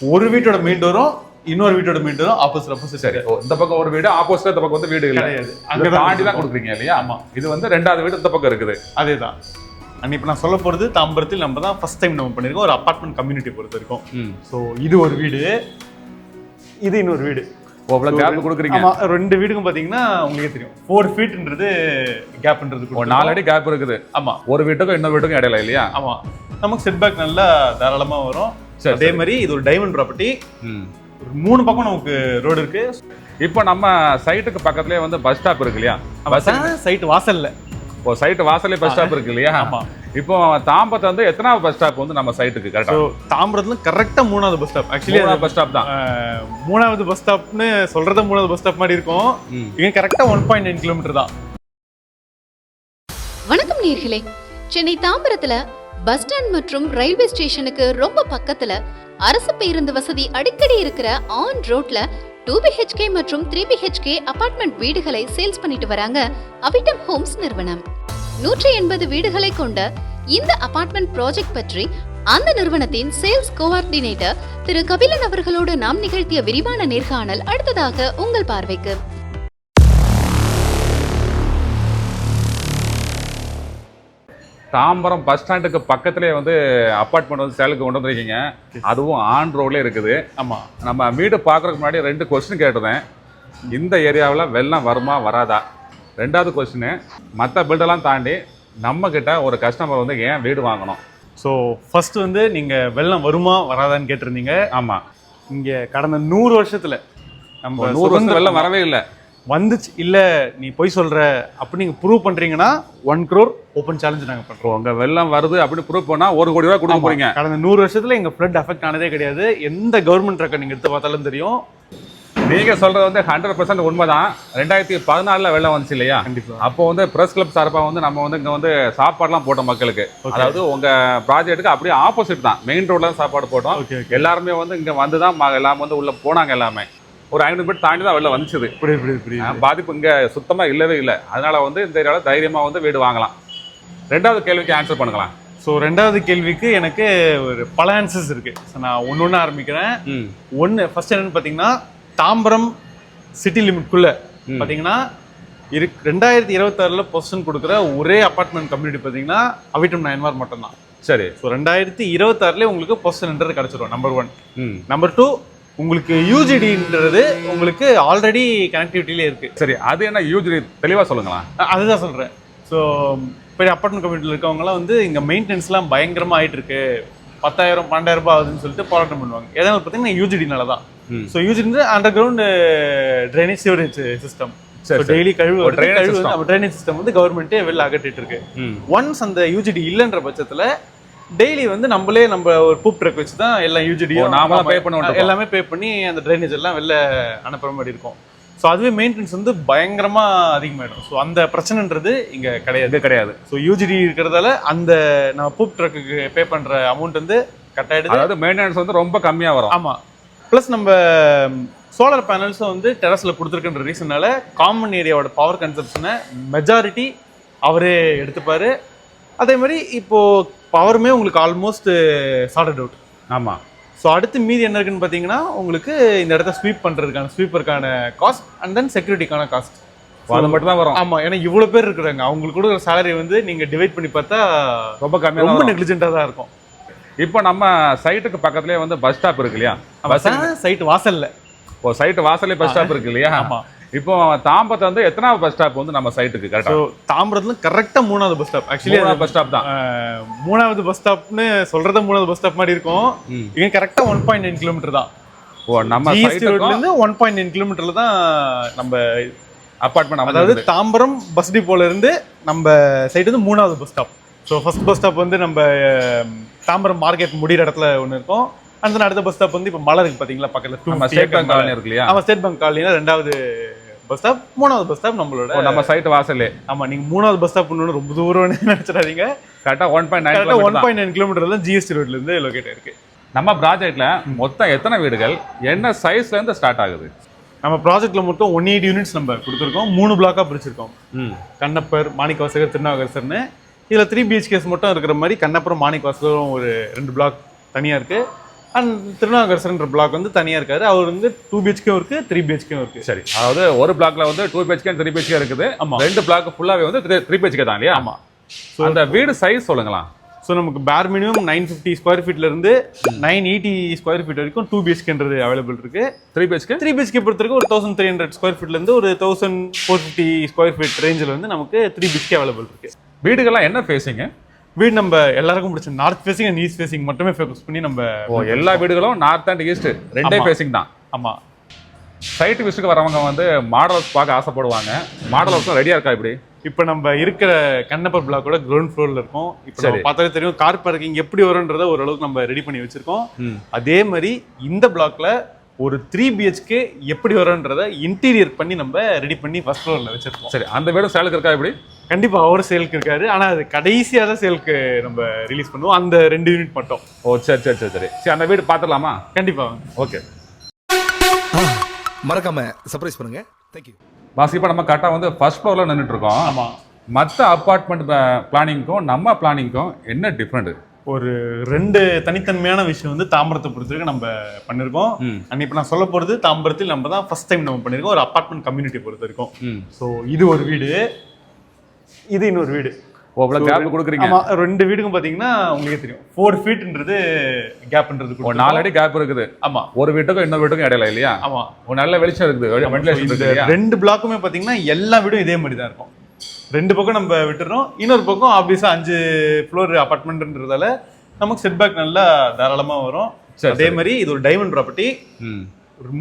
ஒரு வீட்டோட மெயின் டோரும் இன்னொரு வீட்டோட மெயின் டோரும் ஆப்போசிட். சரி, இந்த பக்கம் ஒரு வீடு, ஆப்போசிட் இந்த பக்கம் வந்து வீடு கிடையாது, அங்க தாண்டி தான் கொடுக்குறீங்க இல்லையா? ஆமா, இது வந்து ரெண்டாவது வீடு இந்த பக்கம் இருக்குது. அதேதான். இப்போ நான் சொல்ல போகிறது தாம்பரத்தில் நம்ம தான் ஃபர்ஸ்ட் டைம் நம்ம பண்ணியிருக்கோம் ஒரு அப்பார்ட்மெண்ட் கம்யூனிட்டி பொறுத்த இருக்கும். ஸோ இது ஒரு வீடு, இது இன்னொரு வீடு. கேப் கொடுக்குறீங்க. ஆமா, ரெண்டு வீடுக்கும் பாத்தீங்கன்னா உங்களுக்கே தெரியும் 4 ஃபீட்ன்றது கேப்ன்றது 4 அடி கேப் இருக்குது. ஆமா, ஒரு வீட்டுக்கும் இன்னொரு வீட்டுக்கும் இடையில இல்லையா? ஆமா, நமக்கு செட் பேக் நல்லா தாராளமா வரும். அதே மாதிரி இது ஒரு டைமண்ட் ப்ராப்பர்ட்டி. 3 பக்கம் நமக்கு ரோடு இருக்கு. இப்போ நம்ம சைட்டுக்கு பக்கத்துலயே வந்து பஸ் ஸ்டாப் இருக்கு இல்லையா? பஸ் சைட் வாசல்ல, சைட் வாசல்ல பஸ் ஸ்டாப் இருக்கு இல்லையா? ஆமா. இப்போ தாம்பரத்துல வந்து எத்தனாவது பஸ் ஸ்டாப் வந்து நம்ம சைட்டுக்கு கரெக்டா? தாம்பரத்துல கரெக்டா 3வது bus stop. Actually bus stop தான். 3வது பஸ் ஸ்டாப்னு சொல்றத 3வது பஸ் ஸ்டாப் மாதிரி இருக்கும். இங்க கரெக்டா 1.9 கிலோமீட்டர் தான். வணக்கம் நேயர்களே, சென்னை தாம்பரத்துல பஸ் ஸ்டாண்ட் மற்றும் ரயில்வே ஸ்டேஷனுக்கு ரொம்ப பக்கத்துல அரசு பேருந்து வசதி அடிக்கடி இருக்கிற ஆன் ரோட்ல 2 BHK மற்றும் 3 BHK அபார்ட்மெண்ட் வீடுகளை சேல்ஸ் பண்ணிட்டு வராங்க அவிட்டம் ஹோம்ஸ் நிறுவனம். 180 வீடுகளை கொண்ட இந்த அபார்ட்மெண்ட் ப்ராஜெக்ட் பற்றி அந்த நிறுவனத்தின் சேல்ஸ் கோஆர்டினேட்டர் திரு கபிலன் அவர்களோடு நாம் நிகழ்த்திய விரிவான நேர்காணல் அடுத்ததாக உங்கள் பார்வைக்கு. தாம்பரம் பஸ் ஸ்டாண்டுக்கு பக்கத்திலே வந்து அப்பார்ட்மெண்ட் வந்து சேலுக்கு கொண்டு வந்திருக்கீங்க. அதுவும் ஆன் ரோட்ல இருக்குது. ஆமா, நம்ம வீடு பார்க்கறதுக்கு முன்னாடி 2 கொஸ்டின் கேட்டிருந்தேன். இந்த ஏரியாவில் வெள்ளம் வருமா வராதா? 2வது கொஸ்டின், மற்ற பில்டெல்லாம் தாண்டி நம்ம கிட்ட ஒரு கஸ்டமர் வந்து ஏன் வீடு வாங்கணும்? ஸோ ஃபர்ஸ்ட் வந்து நீங்க வெள்ளம் வருமா வராதான்னு கேட்டிருந்தீங்க. ஆமா, இங்க கடந்த 100 வருஷத்துல நம்ம 100 வருஷம் வெள்ளம் வரவே இல்லை. வந்துச்சு இல்ல நீ போய் சொல்ற அப்படி நீங்க ப்ரூவ் பண்றீங்கன்னா 1 crore ஓப்பன் சேலஞ்ச் நாங்க பண்றோம். உங்க வெள்ளம் வருது அப்படின்னு ப்ரூவ் பண்ணா 1 கோடி ரூபாய் கொடுக்க போறீங்க. கடந்த 100 வருஷத்துல எங்க ஃப்ளட் அஃபெக்ட் ஆனதே கிடையாது. எந்த கவர்மெண்ட் ரெக்கார்ட் நீங்க எடுத்து பார்த்தாலும் தெரியும். நீங்க சொல்றது வந்து 100% உண்மைதான். 2014 வெள்ளம் வந்துச்சு இல்லையா? கண்டிப்பா. அப்போ வந்து பிரஸ் கிளப் சார்பா வந்து நம்ம வந்து இங்க வந்து சாப்பாடுலாம் போட்டோம் மக்களுக்கு. அதாவது உங்க ப்ராஜெக்ட்டுக்கு அப்படியே ஆப்போசிட் தான், மெயின் ரோட்ல தான் சாப்பாடு போட்டோம். எல்லாருமே வந்து இங்க வந்து தான் எல்லாம் வந்து உள்ள போனாங்க. எல்லாமே ஒரு 500 மீட்டர் தாண்டி தான் வெளில வந்துச்சுது. பாதிப்பு இங்க சுத்தமா இல்லவே இல்லை. அதனால வந்து இந்த ஏரியால தைரியமா வந்து வீடு வாங்கலாம். 2வது கேள்விக்கு ஆன்சர் பண்ணுங்களேன். ஸோ 2வது கேள்விக்கு எனக்கு ஒரு பல ஆன்சர்ஸ் இருக்கு. ஸோ நான் ஒன்று ஆரம்பிக்கிறேன். ஃபர்ஸ்ட் என்னன்னு பார்த்தீங்கன்னா, தாம்பரம் சிட்டி லிமிட்குள்ள பார்த்தீங்கன்னா 2026 பொசிஷன் கொடுக்குற ஒரே அப்பார்ட்மெண்ட் கம்யூனிட்டி பார்த்தீங்கன்னா அவிட்டம் நயன்மார் மட்டும் தான். சரி, ஸோ 2026 உங்களுக்கு பொசிஷன்ன்றது கிடைச்சிடும். நம்பர் 1. நம்பர் 2, உங்களுக்கு யூஜிடின்றது உங்களுக்கு ஆல்ரெடி கனெக்டிவிட்டியிலே இருக்கு. சரி, அது என்ன யூஜிடி தெளிவா சொல்லுங்களா? அதுதான் சொல்றேன். ஸோ பெரிய அப்பார்ட்மெண்ட் கம்யூனிட்டியில் இருக்கவங்கலாம் வந்து இங்க மெயின்டெனன்ஸ்லாம் பயங்கரமா ஆயிட்டு இருக்கு, 10,000 12,000 ரூபாய் ஆகுதுன்னு சொல்லிட்டு போராட்டம் பண்ணுவாங்க. எதனால பார்த்தீங்கன்னா யூஜிடினால தான். So UGD under ground drainage sewerage system. Daily drainage system வந்து கவர்மெண்ட்டே வெளில அகற்றிட்டு இருக்கு. ஒன்ஸ் அந்த யூஜிடி இல்லைன்ற பட்சத்துல டெய்லி வந்து நம்ம ஒரு பூப் ட்ரக் வச்சு தான் எல்லாம் யூஜிடியும் எல்லாமே பே பண்ணி அந்த ட்ரைனேஜ் எல்லாம் வெளில அனுப்புற மாதிரி இருக்கும். ஸோ அதுவே மெயின்டெனன்ஸ் வந்து பயங்கரமா அதிகமாயிடும். ஸோ அந்த பிரச்சனைன்றது இங்க கிடையாது. ஸோ யூஜிடி இருக்கிறதால அந்த நம்ம பூப் ட்ரக்குக்கு பே பண்ற அமௌண்ட் வந்து கட் ஆயிடுது. அதாவது மெயின்டெனன்ஸ் வந்து ரொம்ப கம்மியா வரும். ஆமா, பிளஸ் நம்ம சோலார் பேனல்ஸும் வந்து டெரஸ்ல கொடுத்துருக்குன்ற ரீசனால காமன் ஏரியாவோட பவர் கன்சப்ஷனை மெஜாரிட்டி அவரே எடுத்துப்பாரு. அதே மாதிரி இப்போ பவருமே உங்களுக்கு ஆல்மோஸ்ட் சார்டட் அவுட். ஆமா. ஸோ அடுத்து மீதி என்ன இருக்குன்னு பார்த்தீங்கன்னா, உங்களுக்கு இந்த இடத்த ஸ்வீப் பண்ணுறதுக்கான ஸ்வீப்பருக்கான காஸ்ட் அண்ட் தென் செக்யூரிட்டிக்கான காஸ்ட் அது மட்டும் தான் வரும். ஆமாம், ஏன்னா இவ்வளோ பேர் இருக்கிறாங்க, அவங்களுக்கு கொடுக்குற சேலரி வந்து நீங்கள் டிவைட் பண்ணி பார்த்தா ரொம்ப கம்மியாக, ரொம்ப நெக்லிஜென்ட்டாக தான் இருக்கும். இப்போ நம்ம சைட்டுக்கு பக்கத்துலேயே வந்து பஸ் ஸ்டாப் இருக்கு இல்லையா? சைட் வாசல்ல, சைட்டு வாசல்லே பஸ் ஸ்டாப் இருக்கு இல்லையா? ஆமாம். இப்போ தாம்பரத்துல வந்து எத்தனாவது பஸ் ஸ்டாப் வந்து நம்ம சைட்டுக்கு கரெக்டா? தாம்பரத்துல கரெக்டா 3வது bus stop. Actually bus stop தான். 3வது பஸ் ஸ்டாப்னு சொல்றத 3வது பஸ் ஸ்டாப் மாதிரி இருக்கும். இங்க கரெக்டா 1.9 கிலோமீட்டர் தான். ஓ, நம்ம சைட்ல இருந்து 1.9 கிலோமீட்டர்ல தான் நம்ம அபார்ட்மெண்ட். அதாவது தாம்பரம் பஸ் டிப்போல இருந்து நம்ம சைடு வந்து 3வது bus stop. So first bus stop வந்து நம்ம தாம்பரம் மார்க்கெட் முடிகிற இடத்துல ஒன்று இருக்கும். அந்த அடுத்த பஸ் ஸ்டாப் வந்து இப்போ மலை இருக்கு பாத்தீங்களா, பக்கத்துல ஸ்டேட் பேங்க் காலனி இருக்கு இல்லையா? ஆமா, ஸ்டேட் பேங்க் காலனில 2வது பஸ் ஸ்டாப். 3வது பஸ் ஸ்டாப் நம்மளோட நம்ம சைட் வாசல்லே. ஆமா, நீங்க 3வது பஸ் ஸ்டாப் இன்னொரு ரொம்ப தூரம்னு நினைச்சிடாதீங்க. கரெக்டா 1.9 கிலோமீட்டர்ல தான் ஜிஎஸ்டி ரோட்ல இருந்து லொகேட் இருக்கு. நம்ம ப்ராஜெக்ட்ல மொத்தம் எத்தனை வீடுகள், என்ன சைஸ்ல இருந்து ஸ்டார்ட் ஆகுது? நம்ம ப்ராஜெக்ட்ல மொத்தம் 180 யூனிட்ஸ் நம்ம கொடுத்துருக்கோம். 3 பிளாக்கா பிரிச்சிருக்கோம். கண்ணப்பர், மாணிக்கவாசகர், திருநாவுக்கரசர்னு. இதுல 3 BHKs மட்டும் இருக்கிற மாதிரி கண்ணப்பரம் மாணிக்கவாசகரும் ஒரு 2 பிளாக் தனியா இருக்கு. அண்ட் திருநாவுக்கரசர்ன்ற பிளாக் வந்து தனியாக இருக்காரு. அவர் வந்து 2 BHK இருக்கு, 3 BHK இருக்கு. சரி, அதாவது ஒரு பிளாக்ல வந்து 2 BHK 3 BHK இருக்குது. ஆமா. 2 பிளாக் ஃபுல்லாவே வந்து 3 BHK தான் இல்லையா? ஆமா. ஸோ அந்த வீடு சைஸ் சொல்லுங்களா? ஸோ நமக்கு பேர் மினிமம் 950 ஸ்கொயர் ஃபீட்ல இருந்து 980 ஸ்கொயர் ஃபீட் வரைக்கும் 2 BHKன்றது அவைலபிள் இருக்கு. 3 BHK 3 BHK பொறுத்த வரைக்கும் ஒரு 1300 ஸ்கொயர் ஃபீட்ல இருந்து ஒரு 1450 ஸ்கொயர் ஃபீட் ரேஞ்சில் வந்து நமக்கு 3 BHK அவைலபிள் இருக்கு. வீடுகள்லாம் என்ன ஃபேஸிங்க? வீடு நம்ம எல்லாருக்கும் பிடிச்ச north facing and east facing மட்டுமே ஃபோக்கஸ் பண்ணி நம்ம எல்லா வீடுகளும் நார்த் அண்ட் ஈஸ்ட் ரெண்டே ஃபேசிங் தான். ஆமா. சைட் விசிட்டுக்கு வரவங்க வந்து மாடல் ஹவுஸ் பார்க்க ஆசைப்படுவாங்க. மாடல் ஹவுஸ் ரெடியா இருக்கா இப்படி? இப்போ நம்ம இருக்கிற கண்ணப்பர் பிளாக்கோட கிரவுண்ட் ஃப்ளோர்ல இருக்கோம். இப்போ நம்ம பார்த்தாலே தெரியும் கார் பார்க்கிங் எப்படி வரும்ன்றத ஓரளவுக்கு நம்ம ரெடி பண்ணி வச்சிருக்கோம். அதே மாதிரி இந்த பிளாக்ல ஒரு 3 BHK எப்படி வரும்ன்றத இன்டீரியர் பண்ணி நம்ம ரெடி பண்ணி ஃபர்ஸ்ட் ஃப்ளோர்ல வச்சிருக்கோம். சரி, அந்த வீடு சேலுக்கு இருக்கா இப்படி? கண்டிப்பா அவர் சேலுக்கு இருக்காரு. ஆனா அது கடைசியாக தான் சேலுக்கு நம்ம ரிலீஸ் பண்ணுவோம், அந்த 2 யூனிட் மட்டும். ஓ சரி சரி சரி சரி சரி, அந்த வீடு பார்த்துடலாமா? கண்டிப்பா. ஓகே, மறக்காம சர்ப்ரைஸ் பண்ணுங்க. Thank you boss. இப்போ நம்ம கரெக்டாக வந்து ஃபர்ஸ்ட் ஃப்ளோரில் நின்றுட்டு இருக்கோம். ஆமா. மற்ற அப்பார்ட்மெண்ட் பிளானிங்க்கும் நம்ம பிளானிங்க்கும் என்ன டிஃப்ரெண்ட்? ஒரு 2 தனித்தன்மையான விஷயம் வந்து தாம்பரத்தை பொறுத்த வரைக்கும் நம்ம பண்ணியிருக்கோம். அண்ட் இப்போ நான் சொல்ல போகிறது தாம்பரத்தில் நம்ம தான் ஃபர்ஸ்ட் டைம் நம்ம பண்ணியிருக்கோம் ஒரு அப்பார்ட்மெண்ட் கம்யூனிட்டி பொறுத்த வரைக்கும். ஸோ இது ஒரு வீடு, இது இன்னொரு வீடு. அவ்வளோ கேப் கொடுக்குறீங்க? ஆமா, 2 வீடுக்கும் பார்த்தீங்கன்னா உங்களுக்கே தெரியும் 4 ஃபீட்ன்றது கேப்ன்றது 4 அடி கேப் இருக்குது. ஆமா, ஒரு வீட்டுக்கும் இன்னொரு வீட்டுக்கும் இடையில இல்லையா? ஆமா, ஒரு நல்ல வெளிச்சம் இருக்குது, வென்டிலேஷன் இருக்குது. 2 பிளாக்குமே பார்த்தீங்கன்னா எல்லா வீடும் இதே மாதிரி தான் இருக்கும். 2 பக்கம் நம்ம விட்டுறோம், இன்னொரு பக்கம் ஆப்வியஸா 5 ஃப்ளோர் அபார்ட்மெண்ட்ன்றதால நமக்கு செட் பேக் நல்லா தாராளமா வரும். அதே மாதிரி இது ஒரு டைமண்ட் ப்ராப்பர்ட்டி.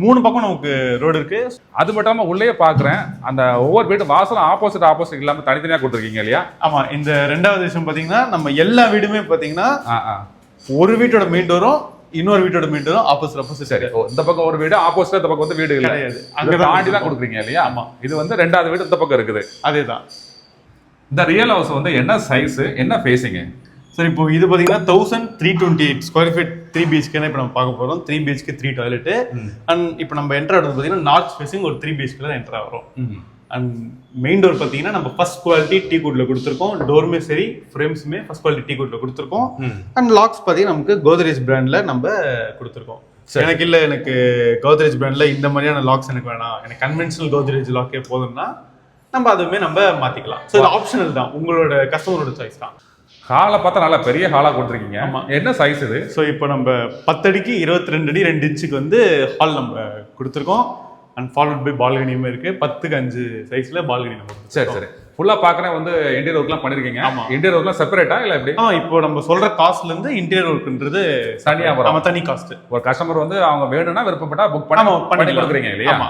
3 பக்கம் நமக்கு ரோடு இருக்கு. அது மட்டும் இல்லாம உள்ளே பாக்குறேன் அந்த ஒவ்வொரு வீட்டு வாசலும் ஆப்போசிட் இல்லாம தனித்தனியா கொடுத்துருக்கீங்க இல்லையா? ஆமா. இந்த 2வது விஷயம் பாத்தீங்கன்னா நம்ம எல்லா வீடுமே பாத்தீங்கன்னா ஒரு வீட்டோட மெயின் டோரும் இன்னொரு வீட்டோட மெயின் டோரும் ஆப்போசிட். சரி, இந்த பக்கம் ஒரு வீடு ஆப்போசிட், இந்த பக்கம் வந்து வீடு கிடையாது, அங்க தாண்டி தான் கொடுக்குறீங்க இல்லையா? ஆமா. இது வந்து 2வது வீடு இந்த பக்கம் இருக்குது. அதேதான். இந்த ரியல் ஹவுஸ் வந்து என்ன சைஸ், என்ன ஃபேசிங்? சரி, இப்போ இது பாத்தீங்கன்னா 1328 ஸ்கொயர் ஃபீட் 3 BHK இப்போ நம்ம பார்க்க போறோம். 3 BHK 3 டாய்லெட். அண்ட் இப்போ நம்ம என்டர் ஆகிறது பாத்தீங்கன்னா நார்த் ஃபேசிங் ஒரு 3 BHK தான் என்டர் ஆகிறோம். அண்ட் மெயின் டோர் பாத்தீங்கன்னா நம்ம ஃபர்ஸ்ட் குவாலிட்டி டீ குட்ல கொடுத்துருக்கோம். டோருமே சரி, ஃப்ரேம்ஸுமே ஃபர்ஸ்ட் குவாலிட்டி டீ குட்ல கொடுத்துருக்கோம். அண்ட் லாக்ஸ் பாத்தீங்கன்னா நமக்கு கோத்ரேஜ் பிராண்ட்ல நம்ம கொடுத்துருக்கோம். எனக்கு கோத்ரேஜ் பிராண்ட்ல இந்த மாதிரியான லாக்ஸ் எனக்கு வேணாம், எனக்கு கன்வென்ஷனல் கோத்ரேஜ் லாக்கே போதும்னா நம்ம அதுவுமே நம்ம மாத்திக்கலாம். ஸோ இது ஆப்ஷனல் தான், உங்களோட கஸ்டமரோட சாய்ஸ் தான். ஹாலை பார்த்தா நல்லா பெரிய ஹாலா கொடுத்துருக்கீங்க. என்ன சைஸ் இது? ஸோ இப்போ நம்ம 10 அடிக்கு 22 அடி 2 இன்ச்சுக்கு வந்து ஹால் நம்ம கொடுத்துருக்கோம். அண்ட் ஃபாலோட் பை பால்கனியுமே இருக்கு. 10க்கு 5 சைஸ்ல பால்கனி நம்ம. சரி சரி, ஃபுல்லா பாக்குறேன் வந்து இன்டீரியர் ஒர்க்லாம் பண்ணிருக்கீங்க. ஆமா, இன்டீரியர் ஒர்க்லாம் செப்பரேட்டா இல்ல எப்படி? இப்போ நம்ம சொல்ற காஸ்ட்ல இருந்து இன்டீரியர் ஒர்க்ன்றது தனியா வரும். ஆமா, தனி காஸ்ட். ஒரு கஸ்டமர் வந்து அவங்க வேணும்னா விருப்பப்பட்டா புக் பண்ணி கொடுக்குறீங்க இல்லையா? ஆமா.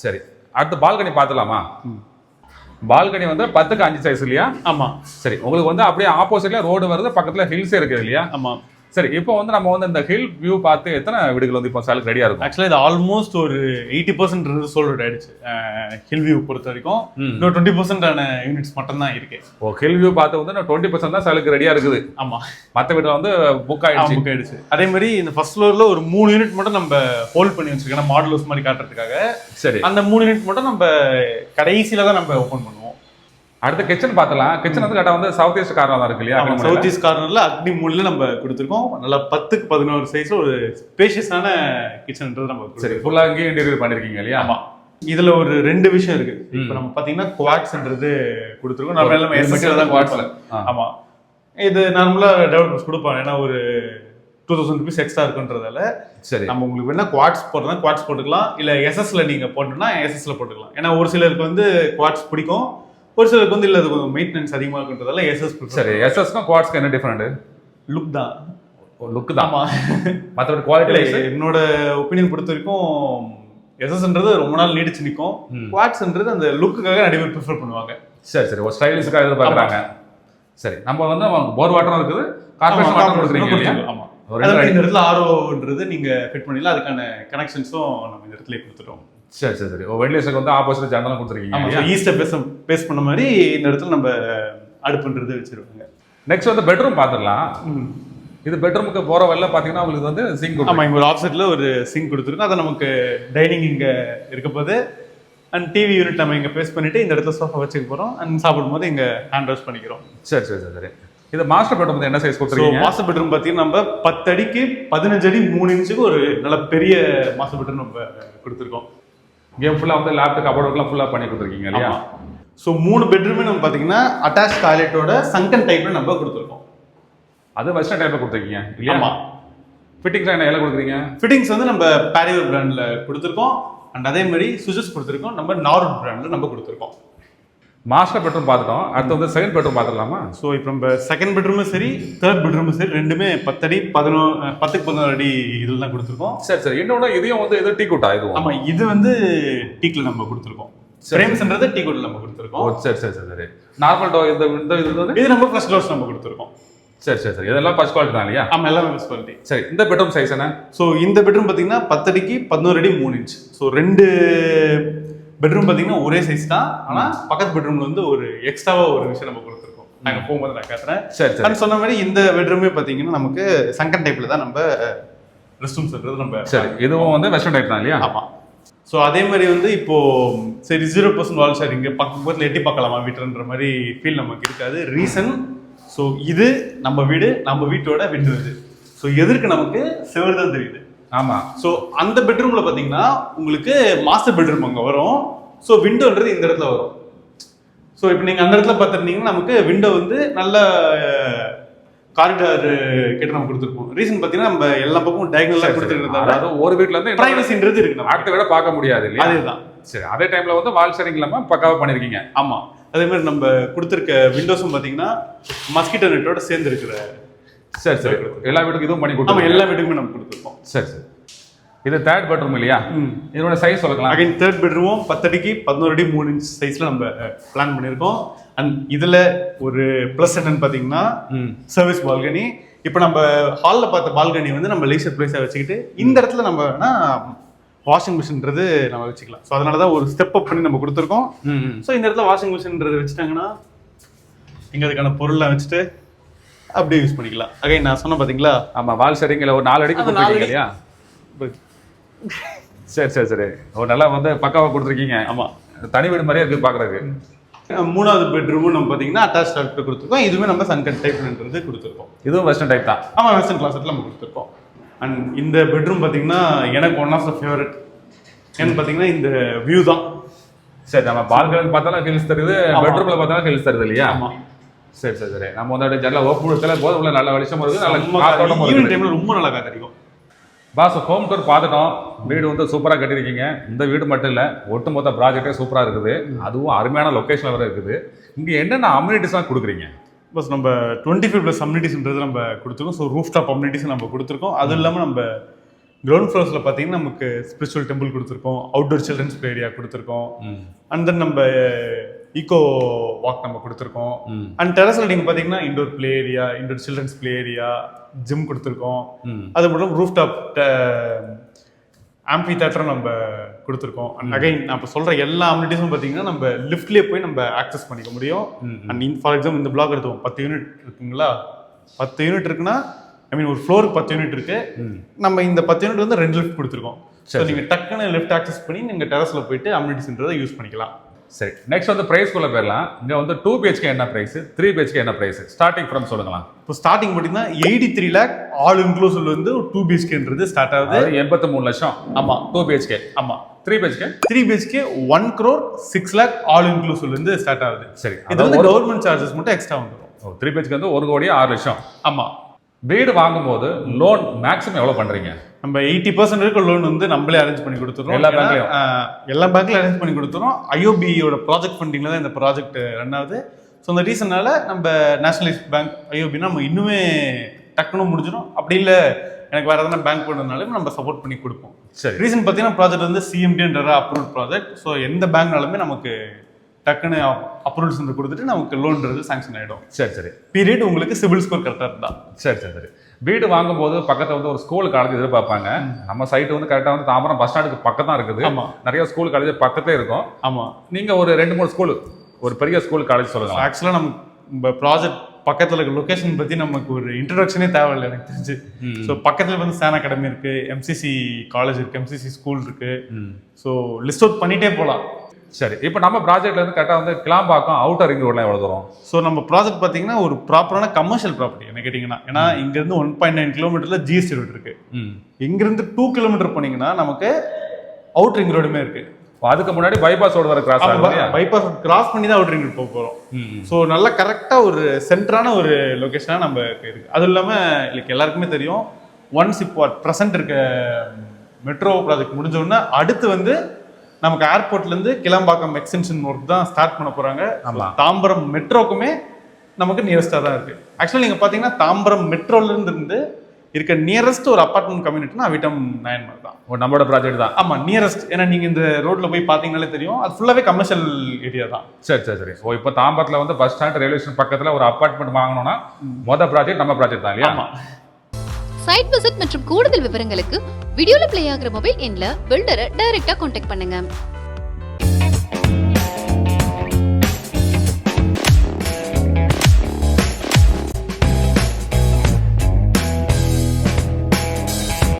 சரி, அடுத்து பால்கனி பார்த்துலாமா? பால்கனி வந்து 10க்கு 5 சைஸ் இல்லையா? ஆமா. சரி, உங்களுக்கு வந்து அப்படியே ஆப்போசிட்ல ரோடு வருது, பக்கத்துல ஹில்ஸே இருக்குது இல்லையா? ஆமா. சரி, இப்போ வந்து நம்ம வந்து இந்த ஹில் வியூ பார்த்து எத்தனை வீடுகள் வந்து இப்போ சேலுக்கு ரெடியா இருக்கும்? ஆக்சுவலா இது ஆல்மோஸ்ட் ஒரு 80% சோல்ட் ஆயிடுச்சு ஹில் வியூ பொறுத்த வரைக்கும். இன்னும் 20% ஆன யூனிட்ஸ் மட்டும் தான் இருக்கு. ஓ, ஹில் வியூ பார்த்து வந்து 20% தான் சேலுக்கு ரெடியா இருக்குது. ஆமா, மற்ற வீடு வந்து புக் ஆயிடுச்சு. அதே மாதிரி இந்த ஃபர்ஸ்ட் ஃப்ளோர்ல ஒரு 3 யூனிட் மட்டும் நம்ம ஹோல்ட் பண்ணி வச்சிருக்கோம் மாடல் ஹவுஸ் மாதிரி காட்டுறதுக்காக. சரி, அந்த 3 யூனிட் மட்டும் நம்ம கடைசியில தான் நம்ம ஓபன் பண்ணுவோம். அடுத்த கிச்சன் பார்த்தலாம். கிச்சன் வந்து கரெக்டாக வந்து சவுத் ஈஸ்ட் கார்னர் தான் இருக்கு இல்லையா? சவுத் ஈஸ்ட் கார்னர்ல அக்னி மூலையில நம்ம கொடுத்துருக்கோம். நல்லா 10க்கு 11 சைஸ்ல ஒரு ஸ்பேஷியஸான கிச்சன்ன்றது நம்ம. சரி, ஃபுல்லா இங்கே இன்டீரியர் பண்ணிருக்கீங்க இல்லையா? ஆமா. இதுல ஒரு 2 விஷயம் இருக்கு. இப்போ நம்ம பாத்தீங்கன்னா குவாட்ஸ்ன்றது கொடுத்துருக்கோம். நம்ம எல்லாமே எஸ்எஸ்ல தான் குவாட்ஸ்ல. ஆமா, இது நார்மலா டெவலப்பர்ஸ் கொடுப்பாங்க. ஏன்னா ஒரு 2000 rupees எக்ஸ்ட்ரா இருக்குன்றதால. சரி, நம்ம உங்களுக்கு வேணா குவாட்ஸ் போடுறதா குவாட்ஸ் போட்டுக்கலாம், இல்ல எஸ்எஸ்ல நீங்க போட்டோம்னா எஸ்எஸ்ல போட்டுக்கலாம். ஏன்னா ஒரு சிலருக்கு வந்து குவாட்ஸ் பிடிக்கும், ஒரு சிலருக்கு வந்து இல்ல அது கொஞ்சம் மெயின்டெனன்ஸ் அதிகமா இருக்குன்றதால எஸ்எஸ். சரி, எஸ்எஸ்க்கும் குவாட்ஸ்க்கும் என்ன டிஃபரெண்ட்? லுக் தான். லுக் தான். ஆமா, மற்றபடி குவாலிட்டி என்னோட ஒப்பீனியன் பொறுத்த வரைக்கும் எஸ்எஸ்ன்றது ரொம்ப நாள் நீடிச்சு நிற்கும். குவாட்ஸ்ன்றது அந்த லுக்குக்காக நிறைய பேர் ப்ரிஃபர் பண்ணுவாங்க. சரி சரி, ஒரு ஸ்டைலிஷுக்காக எதிர்பார்க்குறாங்க. சரி, நம்ம வந்து போர் வாட்டரும் இருக்குது, கார்பரேஷன் வாட்டரும் கொடுக்குறீங்க. ஆமா, இந்த இடத்துல ஆர்ஓன்றது நீங்க ஃபிட் பண்ணிடலாம். அதுக்கான கனெக்ஷன்ஸும் நம்ம இந்த இடத்துல கொடுத்துட்டோம். சரி சரி சரி, வெண்டிலேஷனுக்கு வந்து ஆப்போசிட் ஜன்னலும் கொடுத்துருக்கீங்க. ஈஸ்ட பேஸ் பண்ண மாதிரி இந்த இடத்துல நம்ம அடுப்புன்றது வச்சிருவாங்க. நெக்ஸ்ட் வந்து பெட்ரூம் பார்த்துடலாம். இது பெட்ரூமுக்கு போற வழியில பாத்தீங்கன்னா உங்களுக்கு வந்து சிங்க். ஆமா, இங்க ஒரு ஆப்செட்ல ஒரு சிங்க் கொடுத்துருக்கோம். அதை நமக்கு டைனிங் இங்க இருக்க போது. அண்ட் டிவி யூனிட் நம்ம இங்க பேஸ் பண்ணிட்டு இந்த இடத்துல சோஃபா வச்சுக்க போறோம். அண்ட் சாப்பிடும் போது இங்க ஹேண்ட் வாஷ் பண்ணிக்கிறோம். சரி சரி சரி, இது மாஸ்டர் பெட்ரூம் வந்து என்ன சைஸ் ஸோ கொடுத்துருக்கீங்க? மாஸ்டர் பெட்ரூம் பார்த்தீங்கன்னா நம்ம 10 அடிக்கு 15 அடி 3 இன்ச்சுக்கு ஒரு நல்ல பெரிய மாஸ்டர் பெட்ரூம் நம்ம கொடுத்துருக்கோம். கேம் ஃபுல்லாக வந்து லேப்டாப் கபோர்டுலாம் ஃபுல்லாக பண்ணி கொடுத்துருக்கீங்க இல்லையா? ஸோ 3 பெட்ரூமே நம்ம பார்த்தீங்கன்னா அட்டாச் டாய்லெட்டோட சங்கன் டைப்ல நம்ம கொடுத்துருக்கோம். அது வெஸ்டர்ன் டைப்ல கொடுத்துருக்கீங்க இல்லையா? ஆமா. ஃபிட்டிங்ஸ் என்ன எல்லாம் கொடுக்குறீங்க? ஃபிட்டிங்ஸ் வந்து நம்ம பேரியர் பிராண்ட்ல கொடுத்துருக்கோம். அண்ட் அதே மாதிரி சுவிச்சஸ் கொடுத்துருக்கோம். நம்ம நார்மல் பிராண்ட்ல நம்ம கொடுத்துருக்கோம். மாஸ்டர் பெட்ரூம் பார்த்துட்டோம். அடுத்து வந்து செகண்ட் பெட்ரூம் பார்த்துடலாமா? ஸோ இப்போ நம்ம செகண்ட் பெட்ரூமும் சரி, தேர்ட் பெட்ரூமும் சரி, ரெண்டுமே 10 அடி 11 அடி இதில் தான் கொடுத்துருக்கோம். சரி. இன்னொன்று இதையும் வந்து இது டீ குட்டா இதுவும்? ஆமா, இது வந்து டீக்ல நம்ம கொடுத்துருக்கோம். ஃப்ரேம்ஸ்ன்றது டீ குட்ல நம்ம கொடுத்துருக்கோம். சரி. நார்மல் டோர் இந்த இது வந்து இது நம்ம ஃபர்ஸ்ட் டோர்ஸ் நம்ம கொடுத்துருக்கோம். சரி. இதெல்லாம் ஃபர்ஸ்ட் குவாலிட்டி தான் இல்லையா? ஆமா, எல்லாமே ஃபர்ஸ்ட் குவாலிட்டி. சரி, இந்த பெட்ரூம் சைஸ் என்ன? ஸோ இந்த பெட்ரூம் பார்த்தீங்கன்னா 10 அடிக்கு 11 அடி 3 இன்ச். ஸோ 2 பெட்ரூம் பார்த்தீங்கன்னா ஒரே சைஸ் தான். ஆனால் பக்கத்து பெட்ரூம்ல வந்து ஒரு எக்ஸ்ட்ராவா ஒரு விஷயம் நம்ம கொடுத்துருக்கோம். நாங்கள் போகும்போது நான் காட்டுறேன். சரி. சொன்ன மாதிரி இந்த பெட்ரூமே பார்த்தீங்கன்னா நமக்கு சங்கன் டைப்ல தான் நம்ம ரெஸ்ட் ரூம் சொல்றது நம்ம. சரி, இதுவும் வந்து வெஸ்டர்ன் டைப் தான் இல்லையா? ஆமா. ஸோ அதே மாதிரி வந்து இப்போ சரி 0% வால் ஷேரிங் பக்கத்தில் எட்டி பார்க்கலாமா வீட்டுன்ற மாதிரி ஃபீல் நமக்கு இருக்காது. ரீசன், ஸோ இது நம்ம வீடு, நம்ம வீட்டோட விண்டோ இது. ஸோ எதற்கு நமக்கு செவர் தான் தெரியுது. ஆமா. ஸோ அந்த பெட்ரூம்ல பாத்தீங்கன்னா உங்களுக்கு மாஸ்டர் பெட்ரூம் அங்க வரும். ஸோ விண்டோன்றது இந்த இடத்துல வரும். ஸோ இப்போ நீங்க அந்த இடத்துல பார்த்துருந்தீங்கன்னா நமக்கு விண்டோ வந்து நல்ல காரிடார் கிட்ட நம்ம கொடுத்துருப்போம். ரீசன் பாத்தீங்கன்னா நம்ம எல்லா பக்கமும் டயகனலா கொடுத்துருக்கிறதால அதாவது ஒரு வீட்ல இருந்து பிரைவசின்றது இருக்கு. நம்ம அடுத்த விட பார்க்க முடியாது இல்லையா? அதேதான். சரி, அதே டைம்ல வந்து வால் ஷேரிங் இல்லாம பக்காவா பண்ணிருக்கீங்க. ஆமா. அதே மாதிரி நம்ம கொடுத்துருக்க விண்டோஸும் பாத்தீங்கன்னா மஸ்கிட்டோ நெட்டோட சேர்ந்து இருக்கிற. சரி. எல்லா வீட்டுக்கும் இதுவும் பண்ணி ஆமா, கொடுத்தோம். எல்லா வீட்டுக்குமே நம்ம கொடுத்துருக்கோம். சரி. இது தேர்ட் பெட்ரூம் இல்லையா? இதோட சைஸ் சொல்லலாம். அகைன் தேர்ட் பெட்ரூமும் 10 அடிக்கு 11 அடி 3 இன்ச் சைஸ்ல நம்ம பிளான் பண்ணியிருக்கோம். அண்ட் இதுல ஒரு ப்ளஸ் என்னன்னு பாத்தீங்கன்னா சர்வீஸ் பால்கனி. இப்போ நம்ம ஹாலில் பார்த்த பால்கனி வந்து நம்ம லீசர் பிளேஸாக வச்சுக்கிட்டு இந்த இடத்துல நம்ம வேணா வாஷிங் மிஷின்றது நம்ம வச்சுக்கலாம். ஸோ அதனால தான் ஒரு ஸ்டெப் அப் பண்ணி நம்ம கொடுத்துருக்கோம். ஸோ இந்த இடத்துல வாஷிங் மிஷின்றது வச்சுட்டாங்கன்னா இங்கே அதுக்கான பொருள்லாம் வச்சுட்டு அப்படியே யூஸ் பண்ணிக்கலாம். அகைன் நான் சொன்ன பார்த்தீங்களா? ஆமா, வால் ஷேரிங்ல ஒரு 4 அடிக்கு கொடுத்துருக்கீங்க இல்லையா? சரி. ஒரு நல்லா வந்து பக்காவா கொடுத்துருக்கீங்க. ஆமா, தனி வீடு மாதிரியே இருக்கு பாக்குறதுக்கு. மூணாவது பெட்ரூமும் நம்ம பார்த்தீங்கன்னா அட்டாச் டாய்லெட் கொடுத்துருக்கோம். இதுவுமே நம்ம சன்கட் டைப்ன்றது கொடுத்துருக்கோம். இதுவும் வெஸ்டர்ன் டைப் தான். ஆமா, வெஸ்டர்ன் கிளாஸெட்டில் நம்ம கொடுத்துருக்கோம். அண்ட் இந்த பெட்ரூம் பார்த்தீங்கன்னா எனக்கு ஒன் ஆஃப் த ஃபேவரட் ஏன்னு பார்த்தீங்கன்னா இந்த வியூ தான். சரி, நம்ம பால்கனி பார்த்தாலும் ஹில்ஸ் தருது, பெட்ரூம்ல பார்த்தாலும் ஹில்ஸ் தருது இல்லையா? ஆமா. சரி. நம்ம வந்து ஜன்னல ஓப்பன் கொடுத்தால போது உள்ள நல்ல வெளிச்சம் இருக்கு, நல்ல காத்தோட்டமா ஈவினிங் இருக்கு. டைம்ல ரொம்ப நல்லா காத்தடிக்கும். பாஸ், ஹோம் டூர் பார்த்துட்டோம். வீடு வந்து சூப்பராக கட்டியிருக்கீங்க. இந்த வீடு மட்டும் இல்லை, ஒட்டுமொத்த ப்ராஜெக்டே சூப்பராக இருக்குது. அதுவும் அருமையான லொக்கேஷனில் வர இருக்குது. இங்கே என்னென்ன அம்யூனிட்டிஸ்லாம் கொடுக்குறீங்க? பஸ் நம்ம 25+ அம்யூனிட்டிஸ்ன்றது நம்ம கொடுத்துருக்கோம். ஸோ ரூஃப் டாப் அம்யூனிட்டிஸ் நம்ம கொடுத்துருக்கோம். அதுவும் இல்லாமல் நம்ம கிரவுண்ட் ஃப்ளோர்ஸில் பார்த்தீங்கன்னா நமக்கு ஸ்பிரிச்சுவல் டெம்பிள் கொடுத்துருக்கோம், அவுட்டோர் சில்ட்ரன்ஸ் பிளே ஏரியா கொடுத்துருக்கோம். அண்ட் தென் நம்ம ஈகோ வாக் நம்ம கொடுத்துருக்கோம். அண்ட் டெரஸில் நீங்கள் பார்த்தீங்கன்னா indoor play area, indoor children's play area, gym கொடுத்துருக்கோம். அது மட்டும் ரூஃப் டாப் ஆம்பி தேட்டரும் நம்ம கொடுத்துருக்கோம். அண்ட் அகைன் நான் இப்போ சொல்கிற எல்லா அம்யூனிட்டிஸும் பார்த்தீங்கன்னா நம்ம லிஃப்ட்லேயே போய் நம்ம ஆக்சஸ் பண்ணிக்க முடியும். அண்ட் ஃபார் எக்ஸாம்பிள் இந்த பிளாக் எடுத்துவோம், 10 யூனிட் இருக்குங்களா? 10 யூனிட் இருக்குன்னா ஒரு ஃப்ளோருக்கு 10 யூனிட் இருக்கு. நம்ம இந்த 10 யூனிட் வந்து 2 லிஃப்ட் கொடுத்துருக்கோம். ஸோ நீங்கள் டக்குன்னு லிஃப்ட் ஆக்சஸ் பண்ணி நீங்கள் டெரஸில் போயிட்டு அம்யூனிட்டிஸ்ன்றதை யூஸ் பண்ணிக்கலாம். சரி, நெக்ஸ்ட் வந்து பிரைஸ்க்குள்ள போயிடலாம். இங்கே வந்து 2 BHK என்ன பிரைஸ், 3 BHK என்ன பிரைஸ், ஸ்டார்டிங் ஃப்ரம் சொல்லுங்களா? இப்போ ஸ்டார்டிங் பார்த்தீங்கன்னா 83 lakh ஆல் இன்க்ளூசிவ் வந்து 2 BHKன்றது ஸ்டார்ட் ஆகுது. 83 லட்சம். ஆமா, 2 BHK. ஆமா. 3 BHK 1 crore 6 lakh all inclusive இருந்து ஸ்டார்ட் ஆகுது. சரி, இது வந்து கவர்மெண்ட் சார்ஜஸ் மட்டும் எக்ஸ்ட்ரா வந்துடும். 3 BHK வந்து 1 கோடி 6 லட்சம். ஆமா. வீடு வாங்கும்போது லோன் மேக்ஸிமம் எவ்வளவு பண்றீங்க? நம்ம 80% இருக்க லோன் வந்து நம்மளே அரேஞ்ச் பண்ணி கொடுத்துறோம். எல்லா பேங்க்லயும் அரேஞ்ச் பண்ணி கொடுத்துறோம். IOBயோட ப்ராஜெக்ட் ஃபண்டிங்ல தான் இந்த ப்ராஜெக்ட் ரன் ஆகுது. ஸோ அந்த ரீசனால நம்ம நேஷனலைஸ் பேங்க் IOBனா நம்ம இன்னுமே டக்குன்னு முடிஞ்சிடும். அப்படி இல்லை எனக்கு வேற எதனா பேங்க் போடுறதுனாலும் நம்ம சப்போர்ட் பண்ணி கொடுப்போம். சரி, ரீசன் பார்த்தீங்கன்னா ப்ராஜெக்ட் வந்து CMDன்ற அப்ரூவ் ப்ராஜெக்ட். ஸோ எந்த பேங்க்னாலுமே நமக்கு டக்குன்னு அப்ரூவல்ஸ் கொடுத்துட்டு நமக்கு லோன்றது சாங்ஷன் ஆகிடும். சரி. பீரியட் உங்களுக்கு சிபில் ஸ்கோர் கரெக்டாக இருந்தா. சரி. வீடு வாங்கும்போது பக்கத்தில் வந்து ஒரு ஸ்கூல் காலேஜ் எதிர்பார்ப்பாங்க. நம்ம சைட்டு வந்து கரெக்டாக வந்து தாம்பரம் பஸ் ஸ்டாண்டுக்கு பக்கம் தான் இருக்குது. ஆமா, நிறைய ஸ்கூல் காலேஜ் பக்கத்தே இருக்கும். ஆமா. நீங்க ஒரு 2-3 ஸ்கூல், ஒரு பெரிய ஸ்கூல் காலேஜ் சொல்லுங்க. ஆக்சுவலாக நம்ம ப்ராஜெக்ட் பக்கத்தில் இருக்க லொக்கேஷன் பற்றி நமக்கு ஒரு இன்ட்ரடக்ஷனே தேவையில்லை எனக்கு தெரிஞ்சு. ஸோ பக்கத்தில் வந்து சான் அகாடமி இருக்கு, MCC காலேஜ் இருக்கு, MCC ஸ்கூல் இருக்கு. ஸோ லிஸ்ட் அவுட் பண்ணிட்டே போகலாம். சரி, இப்போ நம்ம ப்ராஜெக்ட்ல இருந்து கரெக்டாக வந்து கிளாம்பாக்கம் அவுட்டர் ரிங் ரோட்லாம் எவ்வளோ தூரம்? ஸோ நம்ம ப்ராஜெக்ட் பார்த்தீங்கன்னா ஒரு ப்ராப்பரான கமர்ஷியல் ப்ராப்பர்ட்டி என்ன கேட்டிங்கன்னா, ஏன்னா இங்கேருந்து 1.9 கிலோமீட்டரில் ஜிஎஸ்டி ரோடு இருக்கு. இங்கிருந்து 2 கிலோமீட்டர் போனீங்கன்னா நமக்கு அவுட் ரிங் ரோடுமே இருக்கு. அதுக்கு முன்னாடி பைபாஸ் ரோடு வர கிராஸ் ஆகும். பைபாஸ் கிராஸ் பண்ணி தான் அவுட் ரிங் ரோடு போக போகிறோம். ஸோ நல்லா கரெக்டாக ஒரு சென்டரான ஒரு லொக்கேஷனாக நம்ம இருக்கு. அதுவும் இல்லாமல் லைக் எல்லாருக்குமே தெரியும், ஒன்ஸ் இப்போ ப்ரெசென்ட் இருக்க மெட்ரோ ப்ராஜெக்ட் முடிஞ்ச உடனே அடுத்து வந்து நமக்கு ஏர்போர்ட்லேருந்து கிளம்பாக்கம் எக்ஸ்டென்ஷன் ஒர்க் தான் ஸ்டார்ட் பண்ண போகிறாங்க. தாம்பரம் மெட்ரோக்குமே நமக்கு நியரஸ்டாக தான் இருக்குது. ஆக்சுவலி நீங்கள் பார்த்தீங்கன்னா தாம்பரம் மெட்ரோலேருந்து இருக்க நியரஸ்ட் ஒரு அப்பார்ட்மெண்ட் கம்யூனிட்டினா அவிட்டம் நயன்மார் தான். நம்மளோட ப்ராஜெக்ட் தான். ஆமாம், நியரஸ்ட். ஏன்னா நீங்கள் இந்த ரோட்டில் போய் பார்த்தீங்கன்னாலே தெரியும், அது ஃபுல்லாகவே கமர்ஷியல் ஏரியா தான். சரி சரி சரி. ஸோ இப்போ தாம்பரத்தில் வந்து பஸ் ஸ்டாண்ட் ரயில்வே ஸ்டேஷன் பக்கத்தில் ஒரு அப்பார்ட்மெண்ட் வாங்கணும்னா மொதல் ப்ராஜெக்ட் நம்ம ப்ராஜெக்ட் தான் இல்லையா? ஆமாம். சைட் விசிட் மற்றும் கூடுதல் விவரங்களுக்கு வீடியோல ப்ளே ஆகிற மொபைல் எண்ணில் பில்டரை டைரக்டா கான்டாக்ட் பண்ணுங்க.